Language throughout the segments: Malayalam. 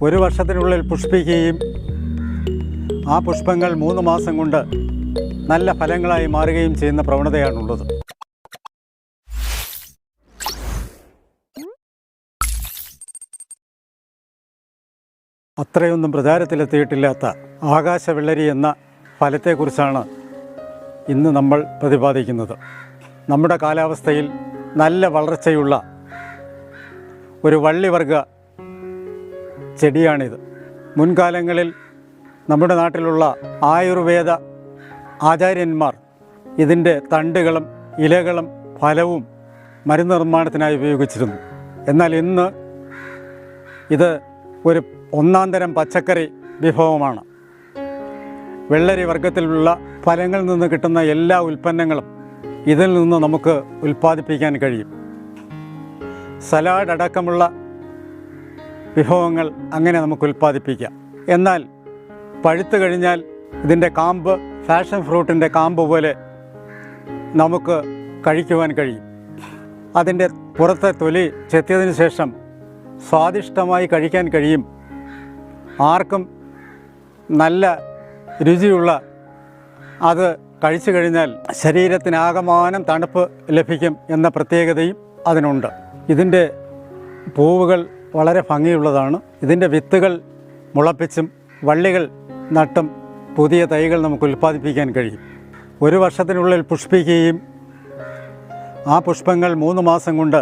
ഒരു വർഷത്തിനുള്ളിൽ പുഷ്പിക്കുകയും ആ പുഷ്പങ്ങൾ 3 മാസം കൊണ്ട് നല്ല ഫലങ്ങളായി മാറുകയും ചെയ്യുന്ന പ്രവണതയാണുള്ളത്. അത്രയൊന്നും പ്രചാരത്തിലെത്തിയിട്ടില്ലാത്ത ആകാശവെള്ളരി എന്ന ഫലത്തെക്കുറിച്ചാണ് ഇന്ന് നമ്മൾ പ്രതിപാദിക്കുന്നത്. നമ്മുടെ കാലാവസ്ഥയിൽ നല്ല വളർച്ചയുള്ള ഒരു വള്ളിവർഗ ചെടിയാണിത്. മുൻകാലങ്ങളിൽ നമ്മുടെ നാട്ടിലുള്ള ആയുർവേദ ആചാര്യന്മാർ ഇതിൻ്റെ തണ്ടുകളും ഇലകളും ഫലവും മരുന്ന് നിർമ്മാണത്തിനായി ഉപയോഗിച്ചിരുന്നു. എന്നാൽ ഇന്ന് ഇത് ഒരു ഒന്നാന്തരം പച്ചക്കറി വിഭവമാണ്. വെള്ളരി വർഗത്തിലുള്ള ഫലങ്ങളിൽ നിന്ന് കിട്ടുന്ന എല്ലാ ഉൽപ്പന്നങ്ങളും ഇതിൽ നിന്ന് നമുക്ക് ഉൽപ്പാദിപ്പിക്കാൻ കഴിയും. സലാഡ് അടക്കമുള്ള വിഭവങ്ങൾ അങ്ങനെ നമുക്ക് ഉൽപ്പാദിപ്പിക്കാം. എന്നാൽ പഴുത്തു കഴിഞ്ഞാൽ ഇതിൻ്റെ കാമ്പ് പാഷൻ ഫ്രൂട്ടിൻ്റെ കാമ്പ് പോലെ നമുക്ക് കഴിക്കുവാൻ കഴിയും. അതിൻ്റെ പുറത്തെ തൊലി ചെത്തിയതിന് ശേഷം സ്വാദിഷ്ടമായി കഴിക്കാൻ കഴിയും. ആർക്കും നല്ല രുചിയുള്ള അത് കഴിച്ചു കഴിഞ്ഞാൽ ശരീരത്തിനാകമാനം തണുപ്പ് ലഭിക്കും എന്ന പ്രത്യേകതയും അതിനുണ്ട്. ഇതിൻ്റെ പൂവുകൾ വളരെ ഭംഗിയുള്ളതാണ്. ഇതിൻ്റെ വിത്തുകൾ മുളപ്പിച്ചും വള്ളികൾ നട്ടും പുതിയ തൈകൾ നമുക്ക് ഉൽപ്പാദിപ്പിക്കാൻ കഴിയും. ഒരു വർഷത്തിനുള്ളിൽ പുഷ്പിക്കുകയും ആ പുഷ്പങ്ങൾ 3 മാസം കൊണ്ട്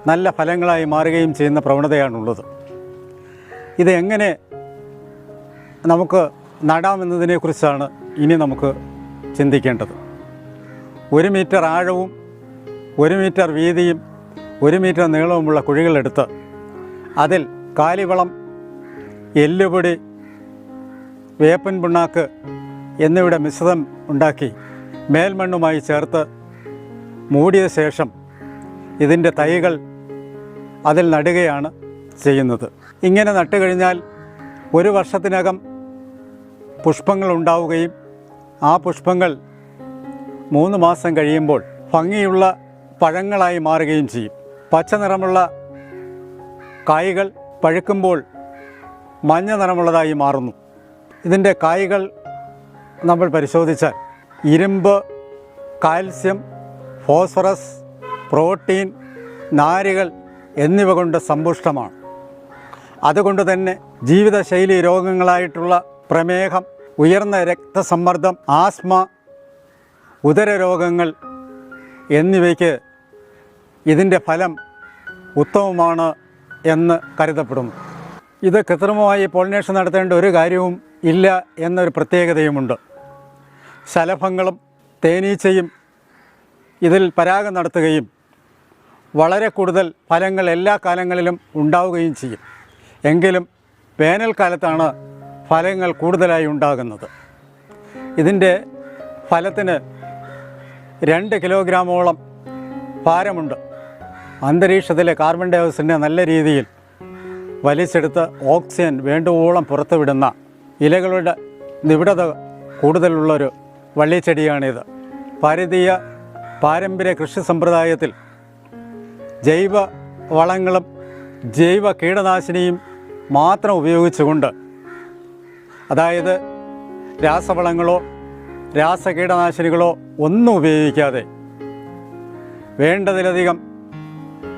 നല്ല ഫലങ്ങളായി മാറുകയും ചെയ്യുന്ന പ്രവണതയാണുള്ളത്. ഇത് എങ്ങനെ നമുക്ക് നടാമെന്നതിനെക്കുറിച്ചാണ് ഇനി നമുക്ക് ചിന്തിക്കേണ്ടത്. 1 മീറ്റർ ആഴവും 1 മീറ്റർ വീതിയും 1 മീറ്റർ നീളവുമുള്ള കുഴികളെടുത്ത് അതിൽ കാലിവളം, എല്ലുപൊടി, വേപ്പൻ പിണ്ണാക്ക് എന്നിവയുടെ മിശ്രിതം ഉണ്ടാക്കി മേൽമണ്ണുമായി ചേർത്ത് മൂടിയ ശേഷം ഇതിൻ്റെ തൈകൾ അതിൽ നടുകയാണ് ചെയ്യുന്നത്. ഇങ്ങനെ നട്ടുകഴിഞ്ഞാൽ 1 വർഷത്തിനകം പുഷ്പങ്ങൾ ഉണ്ടാവുകയും ആ പുഷ്പങ്ങൾ 3 മാസം കഴിയുമ്പോൾ ഭംഗിയുള്ള പഴങ്ങളായി മാറുകയും ചെയ്യും. പച്ച നിറമുള്ള കായ്കൾ പഴുക്കുമ്പോൾ മഞ്ഞ നിറമുള്ളതായി മാറുന്നു. ഇതിൻ്റെ കായ്കൾ നമ്മൾ പരിശോധിച്ചാൽ ഇരുമ്പ്, കാൽസ്യം, ഫോസ്ഫറസ്, പ്രോട്ടീൻ, നാരുകൾ എന്നിവ കൊണ്ട് സമ്പുഷ്ടമാണ്. അതുകൊണ്ട് തന്നെ ജീവിതശൈലി രോഗങ്ങളായിട്ടുള്ള പ്രമേഹം, ഉയർന്ന രക്തസമ്മർദ്ദം, ആസ്മ, ഉദരരോഗങ്ങൾ എന്നിവയ്ക്ക് ഇതിൻ്റെ ഫലം ഉത്തമമാണ് എന്ന് കരുതപ്പെടുന്നു. ഇത് കൃത്രിമമായി പോളിനേഷൻ നടത്തേണ്ട ഒരു കാര്യവും ഇല്ല എന്നൊരു പ്രത്യേകതയുമുണ്ട്. ശലഭങ്ങളും തേനീച്ചയും ഇതിൽ പരാഗം നടത്തുകയും വളരെ കൂടുതൽ ഫലങ്ങൾ എല്ലാ കാലങ്ങളിലും ഉണ്ടാവുകയും ചെയ്യും. എങ്കിലും വേനൽക്കാലത്താണ് ഫലങ്ങൾ കൂടുതലായി ഉണ്ടാകുന്നത്. ഇതിൻ്റെ ഫലത്തിന് 2 കിലോഗ്രാമോളം ഭാരമുണ്ട്. അന്തരീക്ഷത്തിലെ കാർബൺ ഡൈ ഓക്സൈഡിനെ നല്ല രീതിയിൽ വലിച്ചെടുത്ത് ഓക്സിജൻ വേണ്ടുവോളം പുറത്തുവിടുന്ന ഇലകളുടെ നിബിഡത കൂടുതലുള്ളൊരു വള്ളിച്ചെടിയാണിത്. ഭാരതീയ പാരമ്പര്യ കൃഷി സമ്പ്രദായത്തിൽ ജൈവ വളങ്ങളും ജൈവ കീടനാശിനിയും മാത്രം ഉപയോഗിച്ചുകൊണ്ട്, അതായത് രാസവളങ്ങളോ രാസകീടനാശിനികളോ ഒന്നും ഉപയോഗിക്കാതെ വേണ്ടതിലധികം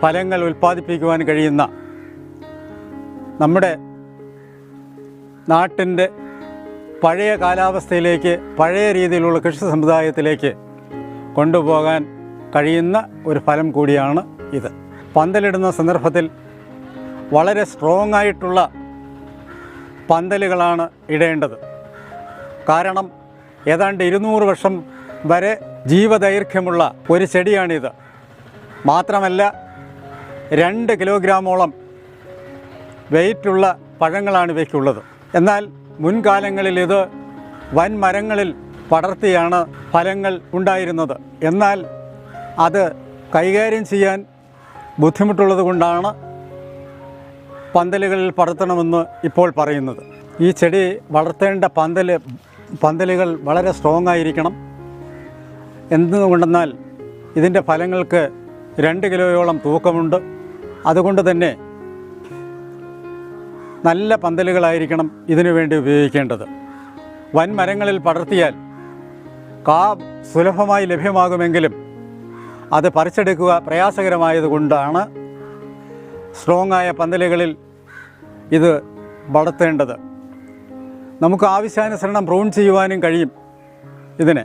ഫലങ്ങൾ ഉൽപ്പാദിപ്പിക്കുവാൻ കഴിയുന്ന നമ്മുടെ നാട്ടിൻ്റെ പഴയ കാലാവസ്ഥയിലേക്ക്, പഴയ രീതിയിലുള്ള കൃഷി സമ്പ്രദായത്തിലേക്ക് കൊണ്ടുപോകാൻ കഴിയുന്ന ഒരു ഫലം കൂടിയാണ് ഇത്. പന്തലിടുന്ന സന്ദർഭത്തിൽ വളരെ സ്ട്രോങ് ആയിട്ടുള്ള പന്തലുകളാണ് ഇടേണ്ടത്. കാരണം ഏതാണ്ട് 200 വർഷം വരെ ജീവദൈർഘ്യമുള്ള ഒരു ചെടിയാണിത്. മാത്രമല്ല 2 കിലോഗ്രാമോളം വെയിറ്റുള്ള പഴങ്ങളാണ് ഇവയ്ക്കുള്ളത്. എന്നാൽ മുൻകാലങ്ങളിൽ ഇത് വൻമരങ്ങളിൽ പടർത്തിയാണ് ഫലങ്ങൾ ഉണ്ടായിരുന്നത്. എന്നാൽ അത് കൈകാര്യം ചെയ്യാൻ ബുദ്ധിമുട്ടുള്ളത് കൊണ്ടാണ് പന്തലുകളിൽ പടർത്തണമെന്ന് ഇപ്പോൾ പറയുന്നത്. ഈ ചെടി വളർത്തേണ്ട പന്തലുകൾ വളരെ സ്ട്രോങ് ആയിരിക്കണം. എന്തുകൊണ്ടെന്നാൽ ഇതിൻ്റെ ഫലങ്ങൾക്ക് 2 കിലോയോളം തൂക്കമുണ്ട്. അതുകൊണ്ട് തന്നെ നല്ല പന്തലുകളായിരിക്കണം ഇതിനു വേണ്ടി ഉപയോഗിക്കേണ്ടത്. വൻമരങ്ങളിൽ പടർത്തിയാൽ കാ സുലഭമായി ലഭ്യമാകുമെങ്കിലും അത് പറിച്ചെടുക്കുക പ്രയാസകരമായതുകൊണ്ടാണ് സ്ട്രോങ് ആയ പന്തലുകളിൽ ഇത് വളർത്തേണ്ടത്. നമുക്ക് ആവശ്യാനുസരണം പ്രൂൺ ചെയ്യുവാനും കഴിയും ഇതിന്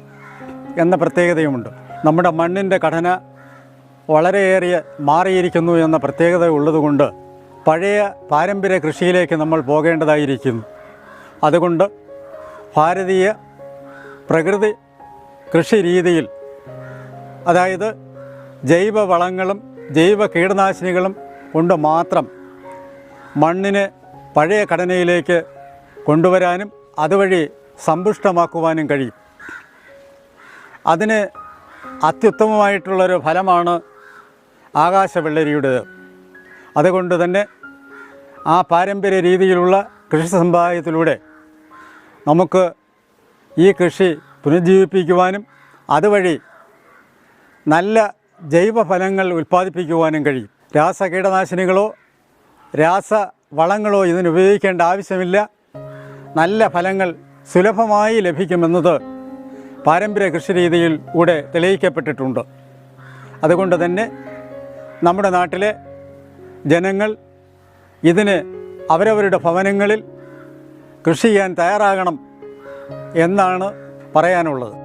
എന്ന പ്രത്യേകതയുമുണ്ട്. നമ്മുടെ മണ്ണിൻ്റെ ഘടന വളരെയേറെ മാറിയിരിക്കുന്നു എന്ന പ്രത്യേകത ഉള്ളതുകൊണ്ട് പഴയ പാരമ്പര്യ കൃഷിയിലേക്ക് നമ്മൾ പോകേണ്ടതായിരിക്കുന്നു. അതുകൊണ്ട് ഭാരതീയ പ്രകൃതി കൃഷി രീതിയിൽ, അതായത് ജൈവ വളങ്ങളും ജൈവ കീടനാശിനികളും കൊണ്ട് മാത്രം മണ്ണിനെ പഴയ ഘടനയിലേക്ക് കൊണ്ടുവരാനും അതുവഴി സമ്പുഷ്ടമാക്കുവാനും കഴിയും. അതിന് അത്യുത്തമമായിട്ടുള്ളൊരു ഫലമാണ് ആകാശവെള്ളരിയുടേത്. അതുകൊണ്ട് തന്നെ ആ പാരമ്പര്യ രീതിയിലുള്ള കൃഷി സമ്പ്രദായത്തിലൂടെ നമുക്ക് ഈ കൃഷി പുനരുജ്ജീവിപ്പിക്കുവാനും അതുവഴി നല്ല ജൈവഫലങ്ങൾ ഉൽപ്പാദിപ്പിക്കുവാനും കഴിയും. രാസകീടനാശിനികളോ രാസവളങ്ങളോ ഇതിനുപയോഗിക്കേണ്ട ആവശ്യമില്ല. നല്ല ഫലങ്ങൾ സുലഭമായി ലഭിക്കുമെന്നത് പാരമ്പര്യ കൃഷി രീതിയിലൂടെ തെളിയിക്കപ്പെട്ടിട്ടുണ്ട്. അതുകൊണ്ട് തന്നെ നമ്മുടെ നാട്ടിലെ ജനങ്ങൾ ഇതിന് അവരവരുടെ ഭവനങ്ങളിൽ കൃഷി ചെയ്യാൻ തയ്യാറാകണം എന്നാണ് പറയാനുള്ളത്.